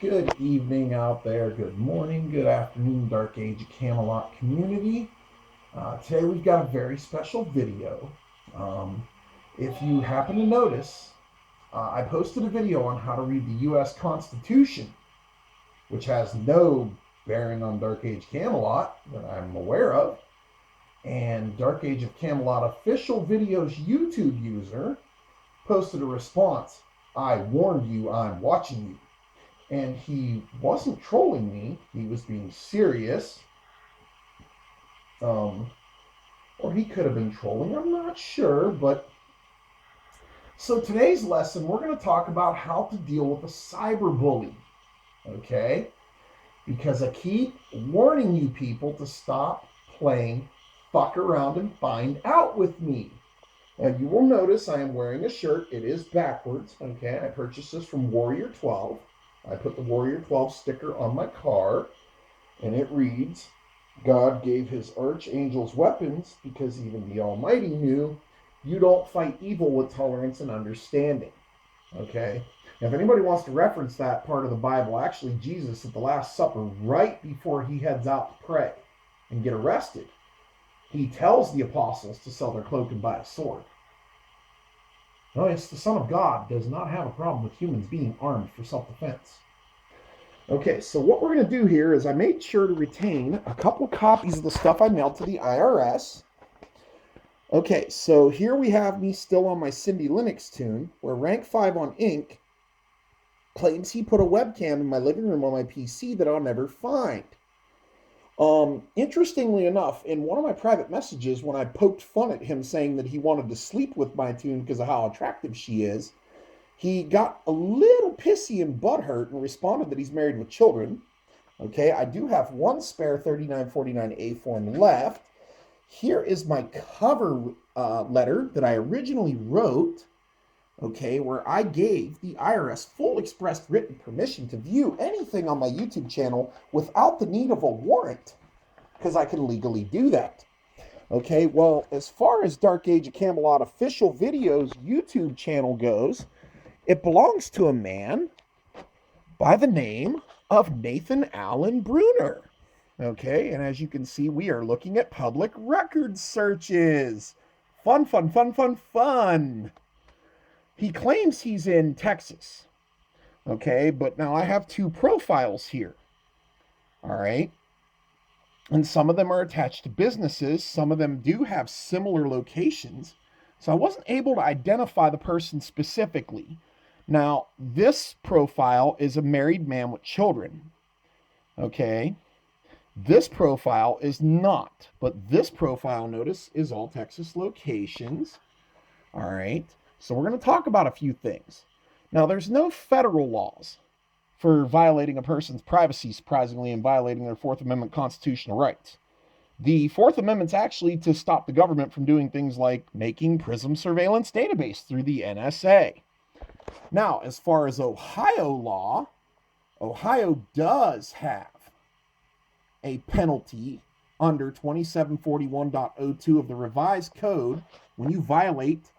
Good evening out there, good morning, good afternoon, Dark Age Camelot community. Today we've got a very special video. If you happen to notice, I posted a video on how to read the U.S. Constitution, which has no bearing on Dark Age Camelot that I'm aware of. And Dark Age of Camelot official videos YouTube user posted a response. I warned you, I'm watching you. And he wasn't trolling me, he was being serious. Or he could have been trolling, I'm not sure. But so today's lesson, we're going to talk about how to deal with a cyberbully. Okay? Because I keep warning you people to stop playing fuck around and find out with me. Now you will notice I am wearing a shirt. It is backwards. Okay, I purchased this from Warrior 12. I put the Warrior 12 sticker on my car, and it reads, God gave his archangels weapons because even the Almighty knew you don't fight evil with tolerance and understanding. Okay? Now, if anybody wants to reference that part of the Bible, actually, Jesus at the Last Supper, right before he heads out to pray and get arrested, he tells the apostles to sell their cloak and buy a sword. No, it's the Son of God does not have a problem with humans being armed for self-defense. Okay, so what we're going to do here is I made sure to retain a couple of copies of the stuff I mailed to the IRS. Okay, so here we have me still on my Cindy Linux tune, where Rank 5 on Ink claims he put a webcam in my living room on my PC that I'll never find. Interestingly enough, in one of my private messages, when I poked fun at him saying that he wanted to sleep with my tune because of how attractive she is, he got a little pissy and butthurt and responded that he's married with children. Okay, I do have one spare 3949A form left. Here is my cover letter that I originally wrote, okay, where I gave the IRS full express written permission to view anything on my YouTube channel without the need of a warrant, because I can legally do that. Okay, well, as far as Dark Age of Camelot official videos YouTube channel goes, it belongs to a man by the name of Nathan Allen Bruner. Okay, and as you can see, we are looking at public record searches. Fun, fun, fun, fun, fun. He claims he's in Texas. Okay, but now I have two profiles here. All right. And some of them are attached to businesses. Some of them do have similar locations. So I wasn't able to identify the person specifically. Now, this profile is a married man with children. Okay. This profile is not. But this profile, notice, is all Texas locations. All right. So we're going to talk about a few things. Now, there's no federal laws for violating a person's privacy, surprisingly, and violating their Fourth Amendment constitutional rights. The Fourth Amendment's actually to stop the government from doing things like making PRISM surveillance database through the NSA. Now, as far as Ohio law, Ohio does have a penalty under 2741.02 of the revised code when you violate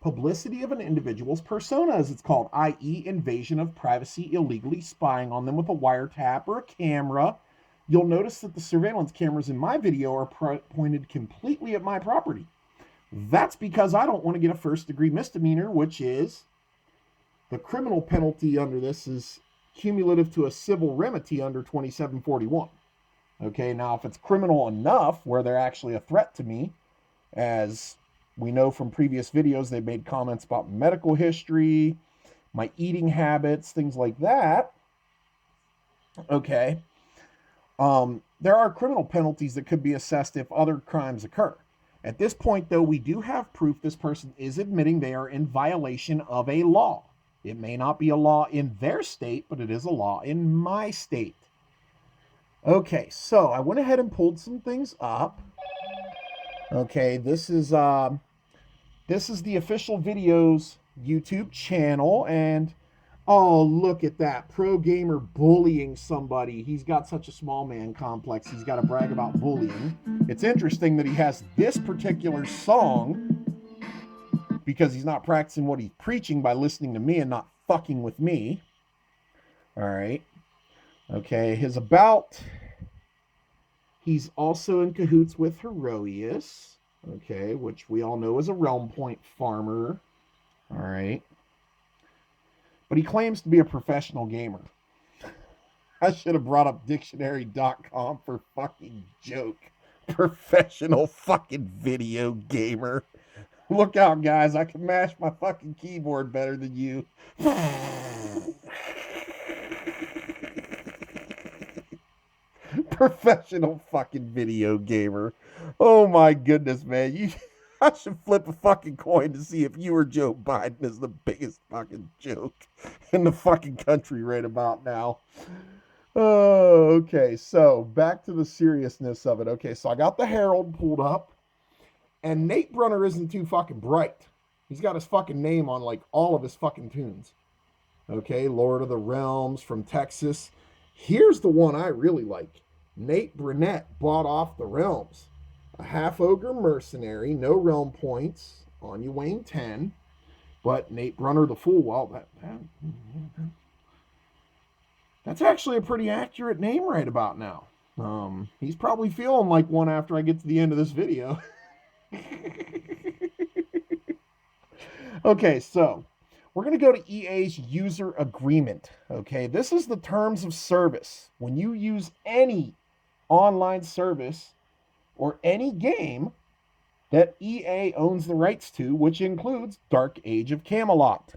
publicity of an individual's persona, as it's called, i.e. invasion of privacy, illegally spying on them with a wiretap or a camera. You'll notice that the surveillance cameras in my video are pointed completely at my property. That's because I don't want to get a first-degree misdemeanor, which is the criminal penalty under this is cumulative to a civil remedy under 2741. Okay, now if it's criminal enough where they're actually a threat to me, as we know from previous videos, they've made comments about medical history, my eating habits, things like that. Okay. There are criminal penalties that could be assessed if other crimes occur. At this point, though, we do have proof this person is admitting they are in violation of a law. It may not be a law in their state, but it is a law in my state. Okay, so I went ahead and pulled some things up. Okay, this is the official videos YouTube channel, and oh, look at that. Pro gamer bullying somebody. He's got such a small man complex. He's got to brag about bullying. It's interesting that he has this particular song because he's not practicing what he's preaching by listening to me and not fucking with me. All right. Okay, his about. He's also in cahoots with Heroius, okay, which we all know is a Realm Point farmer. All right. But he claims to be a professional gamer. I should have brought up dictionary.com for fucking joke. Professional fucking video gamer. Look out, guys. I can mash my fucking keyboard better than you. Professional fucking video gamer. Oh my goodness, man. I should flip a fucking coin to see if you or Joe Biden is the biggest fucking joke in the fucking country right about now. Oh, okay. So back to the seriousness of it. Okay, so I got the Herald pulled up, and Nate Bruner isn't too fucking bright. He's got his fucking name on like all of his fucking tunes. Okay, Lord of the Realms from Texas. Here's the one I really like. Nate Bruner bought off the Realms. A half ogre mercenary, no realm points, on you Wayne 10. But Nate Bruner the Fool, well, that's actually a pretty accurate name right about now. He's probably feeling like one after I get to the end of this video. Okay, so we're going to go to EA's user agreement. Okay, this is the terms of service. When you use any online service or any game that EA owns the rights to, which includes Dark Age of Camelot.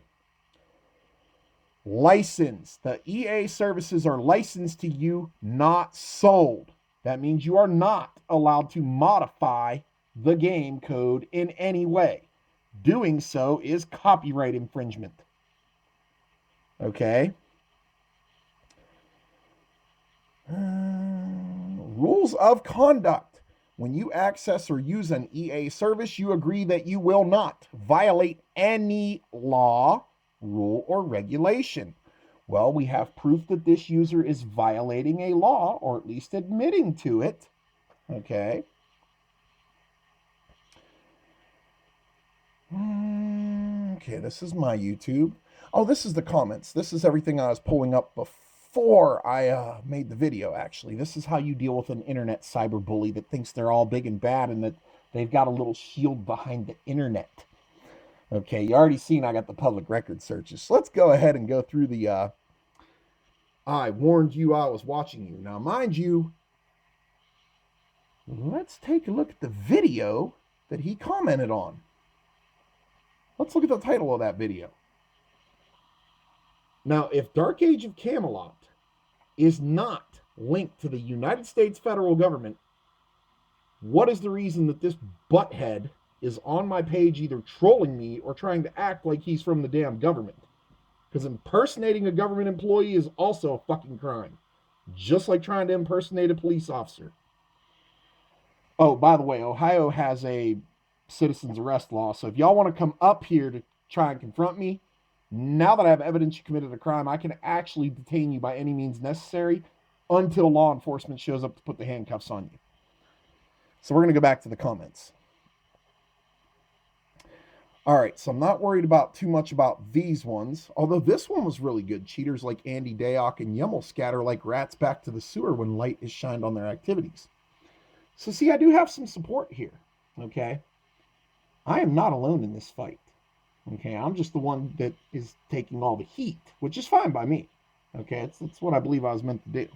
License. The EA services are licensed to you, not sold. That means you are not allowed to modify the game code in any way. Doing so is copyright infringement. Okay. Rules of conduct. When you access or use an EA service, you agree that you will not violate any law, rule, or regulation. Well, we have proof that this user is violating a law, or at least admitting to it. Okay. Okay, this is my YouTube. Oh, this is the comments. This is everything I was pulling up before I made the video, actually. This is how you deal with an internet cyberbully that thinks they're all big and bad and that they've got a little shield behind the internet. Okay, you already seen I got the public record searches. So let's go ahead and go through the I warned you I was watching you. Now, mind you, let's take a look at the video that he commented on. Let's look at the title of that video. Now, if Dark Age of Camelot is not linked to the United States federal government, what is the reason that this butthead is on my page either trolling me or trying to act like he's from the damn government? Because impersonating a government employee is also a fucking crime. Just like trying to impersonate a police officer. Oh, by the way, Ohio has a citizen's arrest law. So if y'all want to come up here to try and confront me, now that I have evidence you committed a crime, I can actually detain you by any means necessary until law enforcement shows up to put the handcuffs on you. So we're going to go back to the comments. All right, so I'm not worried about too much about these ones, although this one was really good. Cheaters like Andy Dayock and Yemil scatter like rats back to the sewer when light is shined on their activities. So see, I do have some support here, okay? I am not alone in this fight, okay? I'm just the one that is taking all the heat, which is fine by me, okay? That's what I believe I was meant to do.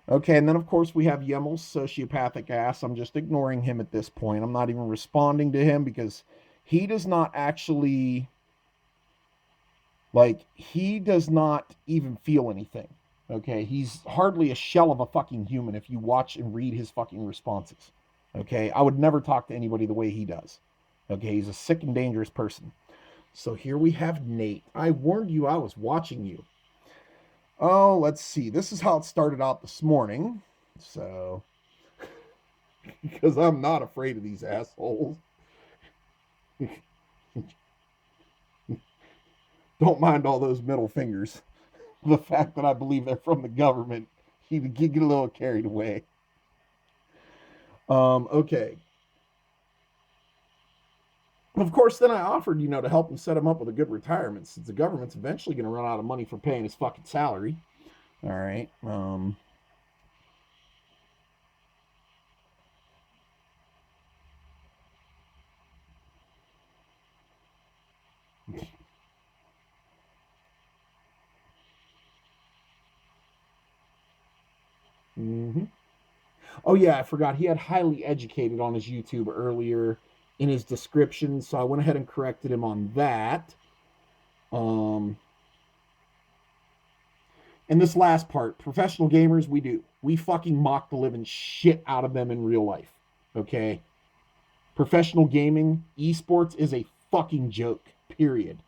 Okay, and then of course we have Yemil's sociopathic ass. I'm just ignoring him at this point. I'm not even responding to him because he does not actually, he does not even feel anything. Okay, he's hardly a shell of a fucking human if you watch and read his fucking responses. Okay, I would never talk to anybody the way he does. Okay, he's a sick and dangerous person. So here we have Nate. I warned you I was watching you. Oh, let's see. This is how it started out this morning. So, because I'm not afraid of these assholes. Don't mind all those middle fingers. The fact that I believe they're from the government, you get a little carried away. Okay. Of course, then I offered, to help him set him up with a good retirement since the government's eventually going to run out of money for paying his fucking salary. All right. Mm-hmm. Oh yeah, I forgot. He had highly educated on his YouTube earlier in his description, so I went ahead and corrected him on that. Um, and this last part, professional gamers, we fucking mock the living shit out of them in real life. Okay, professional gaming, esports is a fucking joke. Period.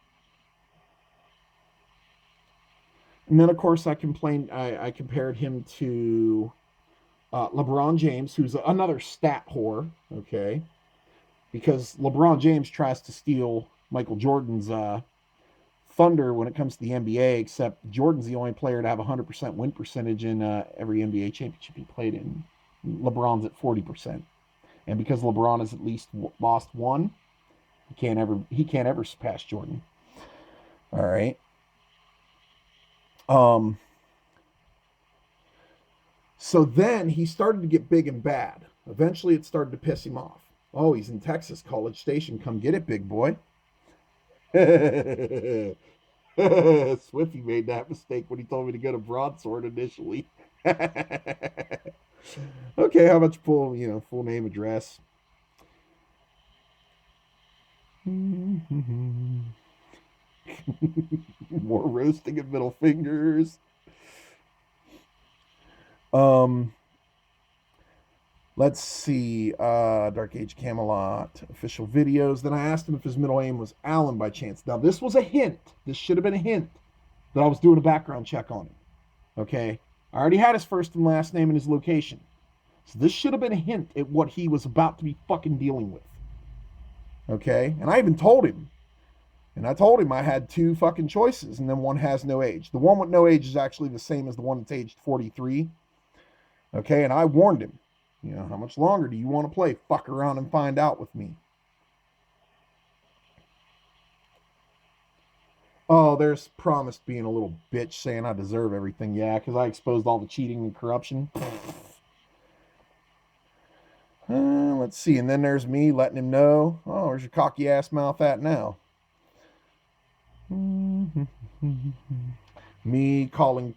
And then of course I complained. I compared him to LeBron James, who's another stat whore. Okay, because LeBron James tries to steal Michael Jordan's thunder when it comes to the NBA, except Jordan's the only player to have 100% win percentage in every NBA championship he played in. LeBron's at 40%. And because LeBron has at least lost one, he can't ever surpass Jordan. All right. Um so then he started to get big and bad. Eventually it started to piss him off. Oh, he's in Texas, College Station. Come get it, big boy. Swiffy made that mistake when he told me to go to Broadsword initially. Okay, how about you pull, full name, address? More roasting and middle fingers. Um, let's see. Dark Age Camelot official videos. Then I asked him if his middle name was Alan by chance. Now this was a hint. This should have been a hint that I was doing a background check on him. Okay, I already had his first and last name and his location. So this should have been a hint at what he was about to be fucking dealing with. Okay, and I even told him. And I told him I had two fucking choices, and then one has no age. The one with no age is actually the same as the one that's aged 43. Okay, and I warned him. How much longer do you want to play? Fuck around and find out with me. Oh, there's promised being a little bitch saying I deserve everything. Yeah, because I exposed all the cheating and corruption. Let's see. And then there's me letting him know. Oh, where's your cocky ass mouth at now? Me calling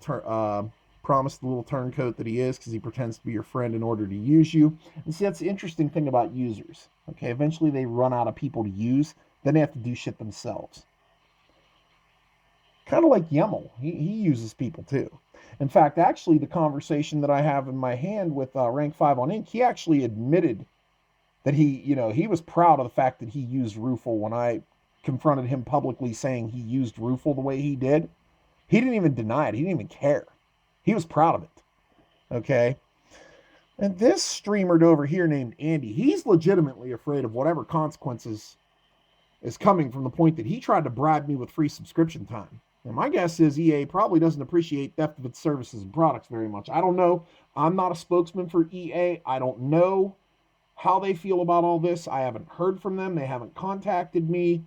promised the little turncoat that he is because he pretends to be your friend in order to use you. And see, that's the interesting thing about users. Okay, eventually they run out of people to use, then they have to do shit themselves. Kind of like Yemil, he uses people too. In fact, actually, the conversation that I have in my hand with Rank 5 on Ink, he actually admitted that he was proud of the fact that he used Rufel when I confronted him publicly saying he used Rufel the way he did. He didn't even deny it. He didn't even care. He was proud of it. Okay. And this streamer over here named Andy, he's legitimately afraid of whatever consequences is coming from the point that he tried to bribe me with free subscription time. And my guess is EA probably doesn't appreciate theft of its services and products very much. I don't know. I'm not a spokesman for EA. I don't know how they feel about all this. I haven't heard from them. They haven't contacted me.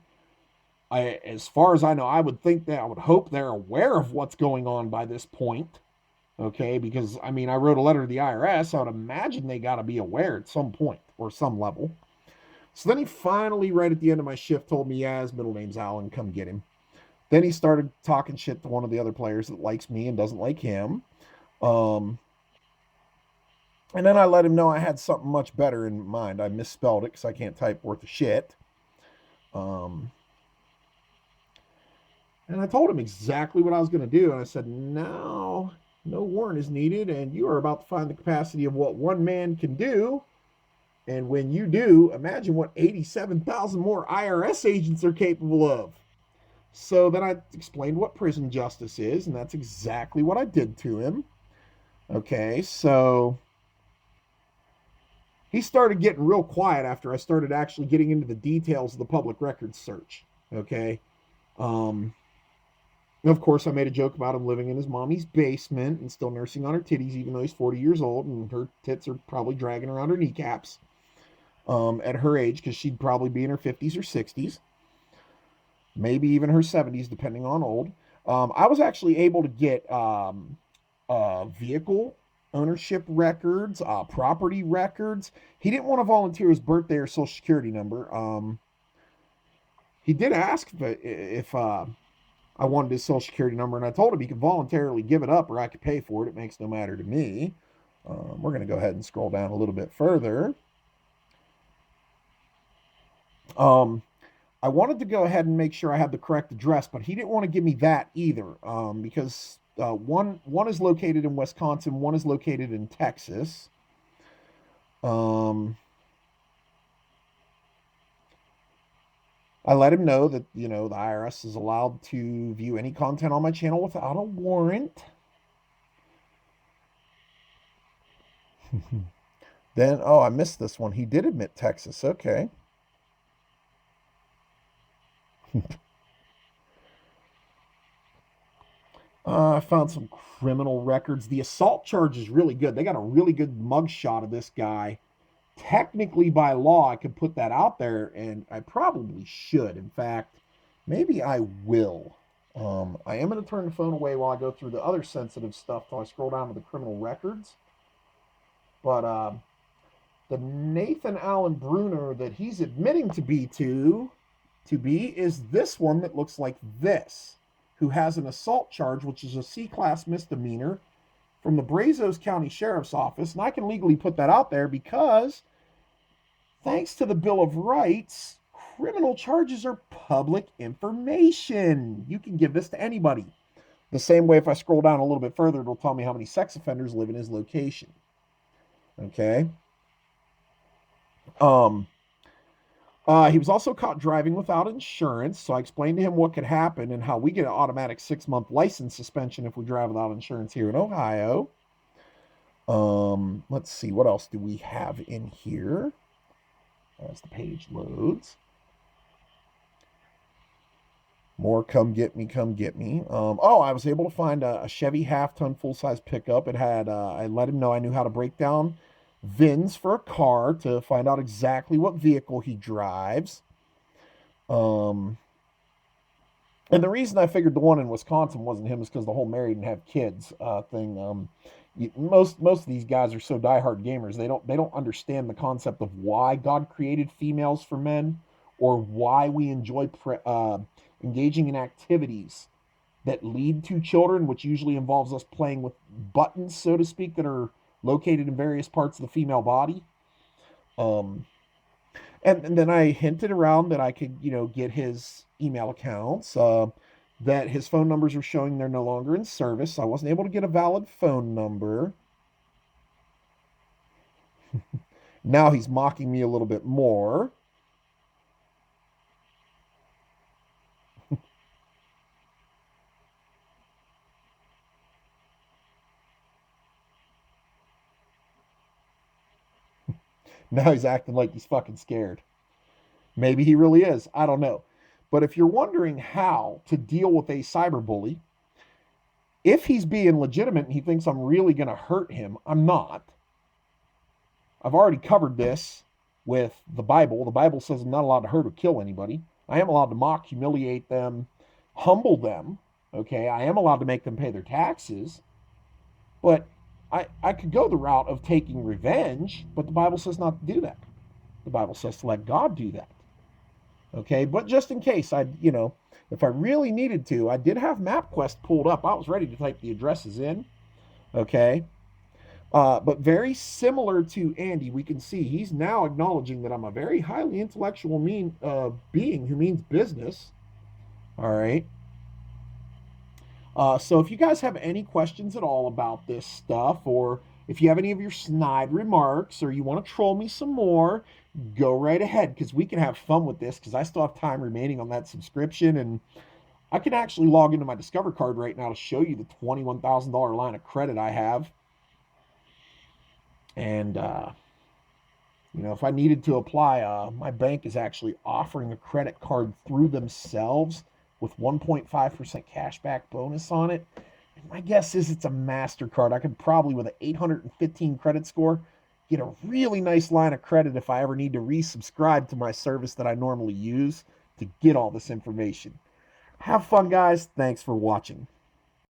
As far as I know, I would hope they're aware of what's going on by this point. Okay, because I mean, I wrote a letter to the IRS. I would imagine they got to be aware at some point or some level. So then he finally, right at the end of my shift, told me, yeah, his middle name's Alan, come get him. Then he started talking shit to one of the other players that likes me and doesn't like him. Um, and then I let him know I had something much better in mind. I misspelled it because I can't type worth a shit. Um, and I told him exactly what I was going to do. And I said, no warrant is needed. And you are about to find the capacity of what one man can do. And when you do, imagine what 87,000 more IRS agents are capable of. So then I explained what prison justice is, and that's exactly what I did to him. Okay, so he started getting real quiet after I started actually getting into the details of the public records search. Okay. Of course, I made a joke about him living in his mommy's basement and still nursing on her titties, even though he's 40 years old, and her tits are probably dragging around her kneecaps at her age, because she'd probably be in her 50s or 60s, maybe even her 70s, depending on old. I was actually able to get vehicle ownership records, property records. He didn't want to volunteer his birthday or social security number. He did ask if I wanted his social security number, and I told him he could voluntarily give it up or I could pay for it. It makes no matter to me. We're going to go ahead and scroll down a little bit further. I wanted to go ahead and make sure I had the correct address, but he didn't want to give me that either, because one is located in Wisconsin, one is located in Texas. I let him know that the IRS is allowed to view any content on my channel without a warrant. Then, oh, I missed this one. He did admit Texas. Okay. I found some criminal records. The assault charge is really good. They got a really good mugshot of this guy. Technically, by law, I could put that out there, and I probably should. In fact, maybe I will. I am going to turn the phone away while I go through the other sensitive stuff till I scroll down to the criminal records. But the Nathan Allen Bruner that he's admitting to be is this one that looks like this, who has an assault charge, which is a C-class misdemeanor from the Brazos County Sheriff's Office. And I can legally put that out there because, thanks to the Bill of Rights, criminal charges are public information. You can give this to anybody. The same way, if I scroll down a little bit further, it'll tell me how many sex offenders live in his location. Okay. He was also caught driving without insurance, so I explained to him what could happen and how we get an automatic 6-month license suspension if we drive without insurance here in Ohio. Let's see, what else do we have in here as the page loads? More come get me, come get me. I was able to find a Chevy half-ton full-size pickup. It had, I let him know I knew how to break down VINs for a car to find out exactly what vehicle he drives. And the reason I figured the one in Wisconsin wasn't him is because the whole married and have kids thing. Most of these guys are so diehard gamers, they don't understand the concept of why God created females for men, or why we enjoy engaging in activities that lead to children, which usually involves us playing with buttons, so to speak, that are located in various parts of the female body. And then I hinted around that I could, get his email accounts, that his phone numbers were showing they're no longer in service. So I wasn't able to get a valid phone number. Now he's mocking me a little bit more. Now he's acting like he's fucking scared. Maybe he really is. I don't know. But if you're wondering how to deal with a cyberbully, if he's being legitimate and he thinks I'm really going to hurt him, I'm not. I've already covered this with the Bible. The Bible says I'm not allowed to hurt or kill anybody. I am allowed to mock, humiliate them, humble them. Okay, I am allowed to make them pay their taxes. But I could go the route of taking revenge, but the Bible says not to do that. The Bible says to let God do that. Okay, but just in case, if I really needed to, I did have MapQuest pulled up. I was ready to type the addresses in. Okay, but very similar to Andy, we can see he's now acknowledging that I'm a very highly intellectual being who means business. All right. So if you guys have any questions at all about this stuff, or if you have any of your snide remarks, or you want to troll me some more, go right ahead, because we can have fun with this, because I still have time remaining on that subscription, and I can actually log into my Discover card right now to show you the $21,000 line of credit I have. And, if I needed to apply, my bank is actually offering a credit card through themselves with 1.5% cashback bonus on it. And my guess is it's a MasterCard. I could probably, with an 815 credit score, get a really nice line of credit if I ever need to resubscribe to my service that I normally use to get all this information. Have fun, guys. Thanks for watching.